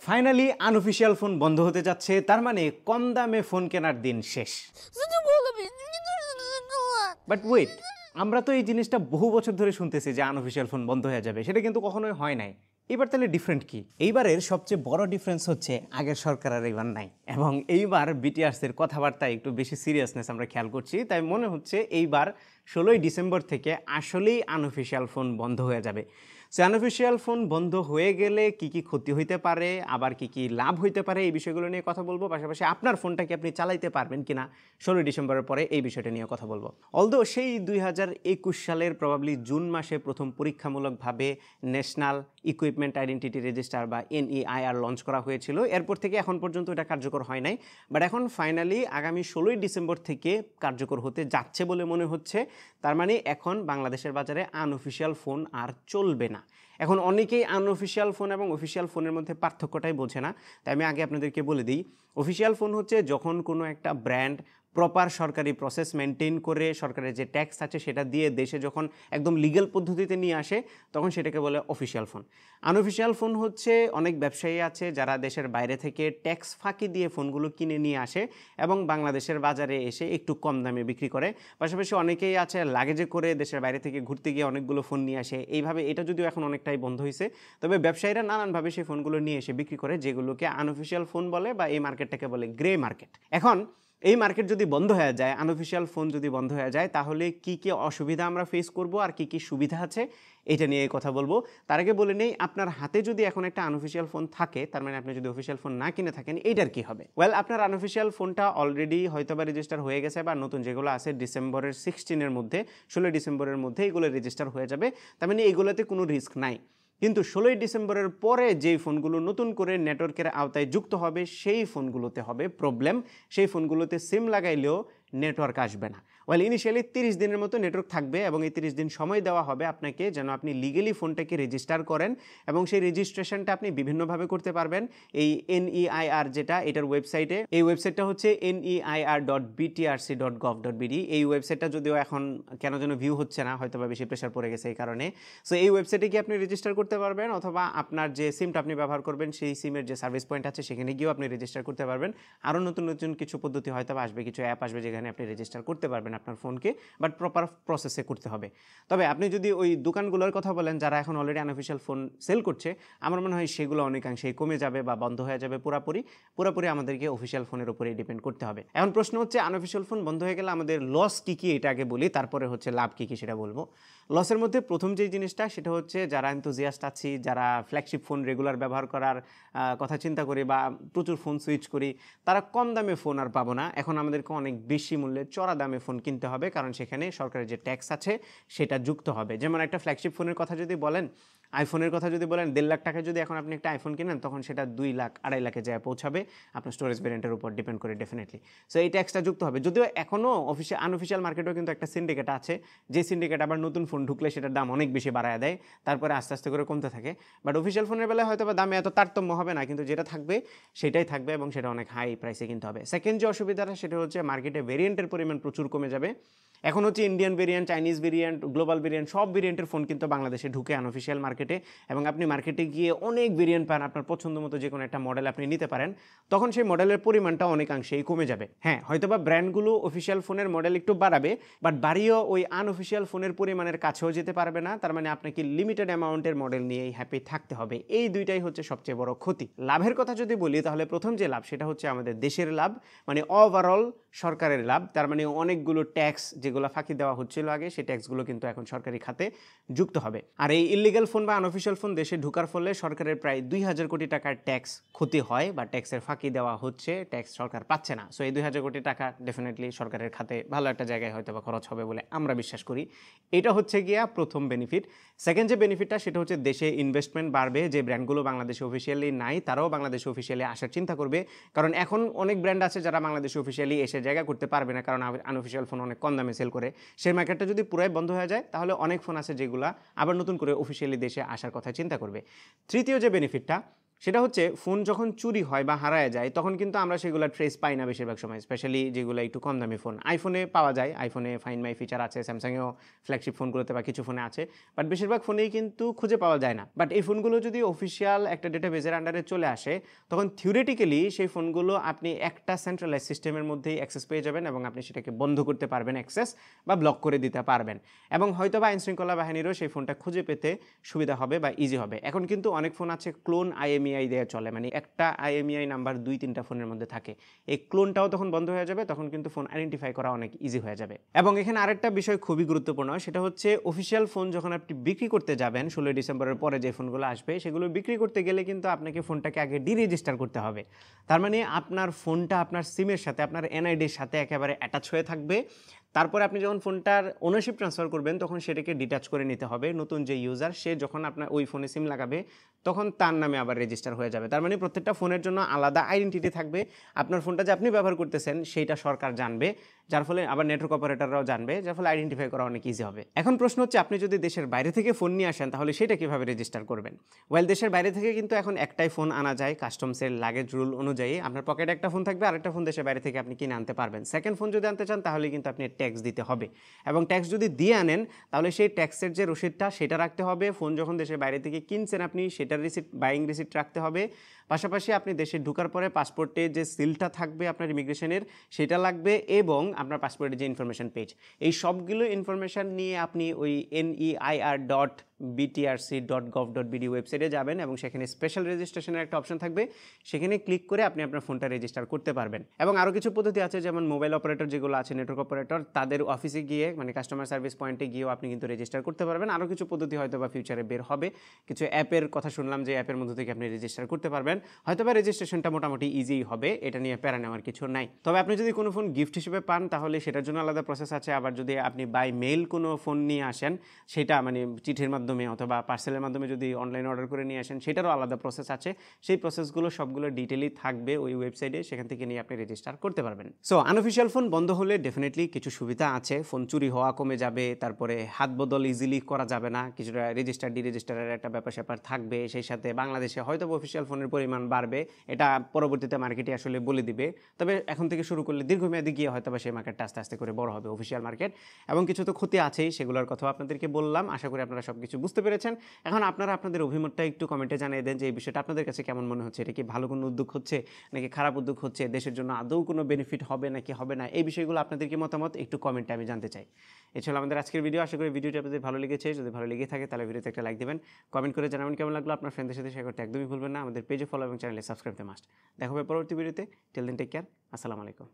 Finally unofficial phone বন্ধ হতে যাচ্ছে, তার মানে কম দামে ফোন কেনার দিন শেষ। বাট ওয়েট, আমরা তো এই জিনিসটা বহু বছর ধরে শুনতেছি যে আনঅফিসিয়াল ফোন বন্ধ হয়ে যাবে, সেটা কিন্তু কখনোই হয় নাই। এইবার তাহলে ডিফারেন্ট কি? এইবারের সবচেয়ে বড় ডিফারেন্স হচ্ছে আগের সরকার আর এইবার নাই, এবং এইবার বিটিআরসির কথাবার্তায় একটু বেশি সিরিয়াসনেস আমরা খেয়াল করছি। তাই মনে হচ্ছে এইবার 16ই ডিসেম্বর থেকে আসলেই আনঅফিসিয়াল ফোন বন্ধ হয়ে যাবে। সো আনঅফিসিয়াল ফোন বন্ধ হয়ে গেলে কি কি ক্ষতি হইতে পারে, আবার কি কি লাভ হইতে পারে, এই বিষয়গুলো নিয়ে কথা বলবো। পাশাপাশি আপনার ফোনটা কি আপনি চালাইতে পারবেন কিনা 16 ডিসেম্বরের পরে, এই বিষয়টা নিয়ে কথা বলবো। অলদো সেই 2021 সালের প্রবাবলি জুন মাসে প্রথম পরীক্ষামূলকভাবে ন্যাশনাল ইকুইপমেন্ট আইডেন্টিটি রেজিস্টার বা NEIR লঞ্চ করা হয়েছিল। এরপর থেকে এখন পর্যন্ত এটা কার্যকর হয় নাই, বাট এখন ফাইনালি আগামী 16ই ডিসেম্বর থেকে কার্যকর হতে যাচ্ছে বলে মনে হচ্ছে। তার মানে এখন বাংলাদেশের বাজারে আনঅফিসিয়াল ফোন আর চলবে না। এখন অনেকেই আনঅফিসিয়াল ফোন এবং অফিসিয়াল ফোনের মধ্যে পার্থক্যটাই বোঝে না। তাই আমি আগে আপনাদেরকে বলে দিই, অফিসিয়াল ফোন হচ্ছে যখন কোনো একটা ব্র্যান্ড প্রপার সরকারি প্রসেস মেনটেন করে সরকারের যে ট্যাক্স আছে সেটা দিয়ে দেশে যখন একদম লিগ্যাল পদ্ধতিতে নিয়ে আসে, তখন সেটাকে বলে অফিসিয়াল ফোন। আনঅফিসিয়াল ফোন হচ্ছে অনেক ব্যবসায়ী আছে যারা দেশের বাইরে থেকে ট্যাক্স ফাঁকি দিয়ে ফোনগুলো কিনে নিয়ে আসে এবং বাংলাদেশের বাজারে এসে একটু কম দামে বিক্রি করে। পাশাপাশি অনেকেই আছে লাগেজে করে দেশের বাইরে থেকে ঘুরতে গিয়ে অনেকগুলো ফোন নিয়ে আসে। এইভাবে এটা যদিও এখন অনেকটাই বন্ধ হয়েছে, তবে ব্যবসায়ীরা নানানভাবে সেই ফোনগুলো নিয়ে এসে বিক্রি করে, যেগুলোকে আনঅফিসিয়াল ফোন বলে বা এই মার্কেটটাকে বলে গ্রে মার্কেট। এখন এই মার্কেট যদি বন্ধ হয়ে যায়, আনঅফিসিয়াল ফোন যদি বন্ধ হয়ে যায়, তাহলে কি কি অসুবিধা আমরা ফেস করব আর কি কি সুবিধা আছে এটা নিয়ে কথা বলবো। তার আগে বলে নেই, আপনার হাতে যদি এখন একটা আনঅফিসিয়াল ফোন থাকে, তার মানে আপনি যদি অফিসিয়াল ফোন না কিনে থাকেন, এইটার কি হবে? ওয়েল, আপনার আনঅফিসিয়াল ফোনটা অলরেডি হয়তোবা রেজিস্টার হয়ে গেছে, বা নতুন যেগুলো আছে ডিসেম্বরের 16 মধ্যে, 16 ডিসেম্বরের মধ্যে এগুলো রেজিস্টার হয়ে যাবে। তার মানে এইগুলোতে কোনো রিস্ক নাই। কিন্তু 16ই ডিসেম্বরের পরে যেই ফোনগুলো নতুন করে নেটওয়ার্কের আওতায় যুক্ত হবে, সেই ফোনগুলোতে হবে প্রবলেম। সেই ফোনগুলোতে সিম লাগাইলেও নেটওয়ার্ক আসবে না। ওয়েল, ইনিশিয়ালি 30 দিনের মতো নেটওয়ার্ক থাকবে এবং এই 30 দিন সময় দেওয়া হবে আপনাকে যেন আপনি লিগেলি ফোনটাকে রেজিস্টার করেন, এবং সেই রেজিস্ট্রেশনটা আপনি বিভিন্নভাবে করতে পারবেন। এই NEIR যেটা, এটার ওয়েবসাইটে, এই ওয়েবসাইটটা হচ্ছে neir.btrc.gov.bd। এই ওয়েবসাইটটা যদিও এখন কেন যেন ভিউ হচ্ছে না, হয়তো বা বেশি প্রেশার পড়ে গেছে এই কারণে। সো এই ওয়েবসাইটে গিয়ে আপনি রেজিস্টার করতে পারবেন, অথবা আপনার যে সিমটা আপনি ব্যবহার করবেন সেই সিমের যে সার্ভিস পয়েন্ট আছে সেখানে গিয়েও আপনি রেজিস্টার করতে পারবেন। আরও নতুন নতুন কিছু পদ্ধতি হয়তো আসবে, কিছু অ্যাপ আসবে যেখানে আপনি রেজিস্টার করতে পারবেন আপনার ফোনকে, বাট প্রপার প্রসেসে করতে হবে। তবে আপনি যদি ওই দোকানগুলোর কথা বলেন যারা এখন অলরেডি আনঅফিসিয়াল ফোন সেল করছে, আমার মনে হয় সেগুলো অনেকাংশেই কমে যাবে বা বন্ধ হয়ে যাবে পুরোপুরি আমাদেরকে অফিসিয়াল ফোনের উপরেই ডিপেন্ড করতে হবে। এখন প্রশ্ন হচ্ছে, আনঅফিসিয়াল ফোন বন্ধ হয়ে গেলে আমাদের লস কী কী, এটা আগে বলি, তারপরে হচ্ছে লাভ কী কী সেটা বলবো। লসের মধ্যে প্রথম যেই জিনিসটা সেটা হচ্ছে, যারা এনথুজিয়াস্ট আছি, যারা ফ্ল্যাগশিপ ফোন রেগুলার ব্যবহার করার কথা চিন্তা করি বা প্রচুর ফোন সুইচ করি, তারা কম দামে ফোন আর পাবো না। এখন আমাদেরকে অনেক বেশি মূল্যে চড়া দামে ফোন কিনতে হবে, কারণ সেখানে সরকারের যে ট্যাক্স আছে সেটা যুক্ত হবে। যেমন একটা ফ্ল্যাগশিপ ফোনের কথা যদি বলেন, আইফোনের কথা যদি বলেন, 1.5 লাখ টাকায় যদি এখন আপনি একটা আইফোন কিনেন, তখন সেটা 2 লাখ 2.5 লাখে যায় পৌঁছাবে, আপনার স্টোরেজ ভেরিয়েন্টের উপর ডিপেন্ড করে ডেফিনেটলি। সো এই ট্যাক্সটা যুক্ত হবে। যদিও এখনও আনঅফিসিয়াল মার্কেটেও কিন্তু একটা সিন্ডিকেট আছে, যে সিন্ডিকেট আবার নতুন ফোন ঢুকলে সেটার দাম অনেক বেশি বাড়ায় দেয়, তারপরে আস্তে আস্তে করে কমতে থাকে। বাট অফিসিয়াল ফোনের বেলায় হয়তো বা দামে এত তারতম্য হবে না, কিন্তু যেটা থাকবে সেটাই থাকবে এবং সেটা অনেক হাই প্রাইসে কিনতে হবে। সেকেন্ড যে অসুবিধাটা সেটা হচ্ছে, মার্কেটে ভেরিয়েন্টের পরিমাণ প্রচুর কমে যাবে। এখন হচ্ছে Indian variant, Chinese variant, global variant, সব ভেরিয়েন্টের ফোন কিন্তু বাংলাদেশে ঢুকে আনঅফিসিয়াল মার্কেটে, এবং আপনি মার্কেটে গিয়ে অনেক ভেরিয়েন্ট পান, আপনার পছন্দ মতো যে কোনো একটা মডেল আপনি নিতে পারেন। তখন সেই মডেলের পরিমাণটা অনেকাংশেই কমে যাবে। হ্যাঁ, হয়তোবা ব্র্যান্ডগুলো অফিসিয়াল ফোনের মডেল একটু বাড়াবে, বাট বাড়িয়েও ওই আনঅফিসিয়াল ফোনের পরিমাণের কাছেও যেতে পারবে না। তার মানে আপনাকে লিমিটেড অ্যামাউন্টের মডেল নিয়েই হ্যাপি থাকতে হবে। এই দুইটাই হচ্ছে সবচেয়ে বড় ক্ষতি। লাভের কথা যদি বলি, তাহলে প্রথম যে লাভ সেটা হচ্ছে আমাদের দেশের লাভ, মানে ওভারঅল সরকারের লাভ। তার মানে অনেকগুলো ট্যাক্স যেগুলো ফাঁকি দেওয়া হচ্ছিল আগে, সেই ট্যাক্সগুলো কিন্তু এখন সরকারি খাতে যুক্ত হবে। আর এই ইলিগাল ফোন বা আনঅফিসিয়াল ফোন দেশে ঢুকার ফলে সরকারের প্রায় 2000 কোটি টাকার ট্যাক্স ক্ষতি হয়, বা ট্যাক্সের ফাঁকি দেওয়া হচ্ছে, ট্যাক্স সরকার পাচ্ছে না। সো এই 2000 কোটি টাকা ডেফিনেটলি সরকারের খাতে ভালো একটা জায়গায় হয়তো বা খরচ হবে বলে আমরা বিশ্বাস করি। এটা হচ্ছে গিয়া প্রথম বেনিফিট। সেকেন্ড যে বেনিফিটটা সেটা হচ্ছে, দেশে ইনভেস্টমেন্ট বাড়বে। যে ব্র্যান্ডগুলো বাংলাদেশে অফিসিয়ালি নাই, তারাও বাংলাদেশে অফিসিয়ালি আসার চিন্তা করবে, কারণ এখন অনেক ব্র্যান্ড আছে যারা বাংলাদেশে অফিসিয়ালি এসে জায়গা করতে পারবে না, কারণ আনঅফিসিয়াল ফোন অনেক কম দামে সেল করে। সেই মার্কেটটা যদি পুরাই বন্ধ হয়ে যায়, তাহলে অনেক ফোন আছে যেগুলো আবার নতুন করে অফিসিয়ালি দেশে আসার কথা চিন্তা করবে। তৃতীয় যে বেনিফিটটা সেটা হচ্ছে ফোন যখন চুরি হয় বা হারায় যায় তখন কিন্তু আমরা সেগুলো ট্রেস পাই না বেশিরভাগ সময়, স্পেশালি যেগুলো একটু কম দামি ফোন। আইফোনে পাওয়া যায়, আইফোনে ফাইন্ড মাই ফিচার আছে, স্যামসাংয়েও ফ্ল্যাগশিপ ফোনগুলোতে বা কিছু ফোনে আছে, বাট বেশিরভাগ ফোনেই কিন্তু খুঁজে পাওয়া যায় না। বাট এই ফোনগুলো যদি অফিসিয়াল একটা ডেটাবেজের আন্ডারে চলে আসে তখন থিওরিটিক্যালি সেই ফোনগুলো আপনি একটা সেন্ট্রালাইজ সিস্টেমের মধ্যেই অ্যাক্সেস পেয়ে যাবেন এবং আপনি সেটাকে বন্ধ করতে পারবেন অ্যাক্সেস বা ব্লক করে দিতে পারবেন, এবং হয়তো বা আইনশৃঙ্খলা বাহিনীরও সেই ফোনটা খুঁজে পেতে সুবিধা হবে বা ইজি হবে। এখন কিন্তু অনেক ফোন আছে ক্লোন আইএমইআই দিয়ে চলে, মানে একটা আইএমইআই নাম্বার 2-3টা ফোনের মধ্যে থাকে, এই ক্লোনটাও তখন বন্ধ হয়ে যাবে, তখন কিন্তু ফোন আইডেন্টিফাই করা অনেক ইজি হয়ে যাবে। এবং এখানে আরেকটা বিষয় খুবই গুরুত্বপূর্ণ, সেটা হচ্ছে অফিসিয়াল ফোন যখন আপনি বিক্রি করতে যাবেন 16 ডিসেম্বরের পরে যে ফোনগুলো আসবে সেগুলো বিক্রি করতে গেলে কিন্তু আপনাকে ফোনটাকে আগে ডিরেজিস্টার করতে হবে। তার মানে আপনার ফোনটা আপনার সিমের সাথে, আপনার এনআইডির সাথে একেবারে অ্যাটাচ হয়ে থাকবে। তারপরে আপনি যখন ফোনটার ওনারশিপ ট্রান্সফার করবেন তখন সেটাকে ডিটাচ করে নিতে হবে। নতুন যে ইউজার সে যখন আপনার ওই ফোনে সিম লাগাবে তখন তার নামে আবার রেজিস্টার হয়ে যাবে। তার মানে প্রত্যেকটা ফোনের জন্য আলাদা আইডেন্টিটি থাকবে। আপনার ফোনটা যে আপনি ব্যবহার করতেছেন সেইটা সরকার জানবে, যার ফলে আবার নেটওয়ার্ক অপারেটররাও জানবে, যার ফলে আইডেন্টিফাই করা অনেক ইজি হবে। এখন প্রশ্ন হচ্ছে আপনি যদি দেশের বাইরে থেকে ফোন নিয়ে আসেন তাহলে সেটা কীভাবে রেজিস্টার করবেন? ওয়েল, দেশের বাইরে থেকে কিন্তু এখন একটাই ফোন আনা যায় কাস্টমসের লাগেজ রুল অনুযায়ী। আপনার পকেটে একটা ফোন থাকবে, আরেকটা ফোন দেশের বাইরে থেকে আপনি কিনে আনতে পারবেন। সেকেন্ড ফোন যদি আনতে চান তাহলে কিন্তু আপনি ট্যাক্স দিতে হবে, এবং ট্যাক্স যদি দিয়ে আনেন তাহলে সেই ট্যাক্সের যে রসিদটা সেটা রাখতে হবে। ফোন যখন দেশের বাইরে থেকে কিনছেন আপনি সেটার রিসিট, বাইং রিসিট রাখতে হবে। পাশাপাশি আপনি দেশে ঢোকার পরে পাসপোর্টে যে সিলটা থাকবে আপনার ইমিগ্রেশনের সেটা লাগবে, এবং আপনার পাসপোর্টের যে ইনফরমেশন পেজ, এই সবগুলো ইনফরমেশান নিয়ে আপনি ওই neir.btrc.gov.bd ওয়েবসাইটে যাবেন এবং সেখানে স্পেশাল রেজিস্ট্রেশনের একটা অপশন থাকবে, সেখানে ক্লিক করে আপনি আপনার ফোনটা রেজিস্টার করতে পারবেন। এবং আরও কিছু পদ্ধতি আছে, যেমন মোবাইল অপারেটর যেগুলো আছে, নেটওয়ার্ক অপারেটর, তাদের অফিসে গিয়ে মানে কাস্টমার সার্ভিস পয়েন্টে গিয়েও আপনি কিন্তু রেজিস্টার করতে পারবেন। আরও কিছু পদ্ধতি হয়তো বা ফিউচারে বের হবে, কিছু অ্যাপের কথা শুনলাম যে অ্যাপের মধ্যে থেকে আপনি রেজিস্টার করতে পারবেন। হয়তো বা রেজিস্ট্রেশনটা মোটামুটি ইজি হবে, এটা নিয়ে প্যারা নেওয়ার কিছু নাই। তবে আপনি যদি কোনো ফোন গিফট হিসেবে পান তাহলে সেটার জন্য আলাদা প্রসেস আছে। আবার যদি আপনি বাই মেইল কোনো ফোন নিয়ে আসেন, সেটা মানে চিঠির মাধ্যমে অথবা পার্সেলের মাধ্যমে যদি অনলাইন অর্ডার করে নিয়ে আসেন সেটারও আলাদা প্রসেস আছে। সেই প্রসেসগুলো সবগুলো ডিটেইলি থাকবে ওই ওয়েবসাইটে, সেখান থেকে নিয়ে আপনি রেজিস্টার করতে পারবেন। সো আনঅফিশিয়াল ফোন বন্ধ হলে ডেফিনেটলি কিছু সুবিধা আছে, ফোন চুরি হওয়া কমে যাবে, তারপরে হাত বদল ইজিলি করা যাবে না, কিছুটা রেজিস্টার ডিরেজিস্টারের একটা ব্যাপার স্যাপার থাকবে, সেই সাথে বাংলাদেশে হয়তো অফিশিয়াল ফোনের পরিমাণ বাড়বে, এটা পরবর্তীতে মার্কেটে আসলে বলে দিবে। তবে এখন থেকে শুরু করলে দীর্ঘমেয়াদী গিয়ে হয়তো বা সেই মার্কেটটা আস্তে আস্তে করে বড় হবে অফিশিয়াল মার্কেট। এবং কিছু তো ক্ষতি আছেই, সেগুলোর কথাও আপনাদেরকে বললাম। আশা করি আপনারা সব কিছু বুঝতে পেরেছেন। এখন আপনারা আপনাদের অভিমতটা একটু কমেন্টে জানিয়ে দেন যে এই বিষয়টা আপনাদের কাছে কেমন মনে হচ্ছে, এটা কি ভালো কোনো উদ্যোগ হচ্ছে নাকি খারাপ উদ্যোগ হচ্ছে, দেশের জন্য আদৌ কোনো বেনিফিট হবে নাকি হবে না, এই বিষয়গুলো আপনাদের কি মতামত একটু কমেন্টে আমি জানতে চাই। এই ছিল আমাদের আজকের ভিডিও। আশা করি ভিডিওটি আপনাদের ভালো লেগেছে। যদি ভালো লেগে থাকে তাহলে ভিডিওতে একটা লাইক দিবেন, কমেন্ট করে জানাবেন কেমন লাগলো। আপনার ফ্রেন্ডদের সাথে শেয়ার করতে একদমই ভুলবেন না। আমাদের পেজে ফলো এবং চ্যানেলে সাবস্ক্রাইব করতে মাস্ট। দেখা হবে পরবর্তী ভিডিওতে। Till then take care. আসসালামু আলাইকুম।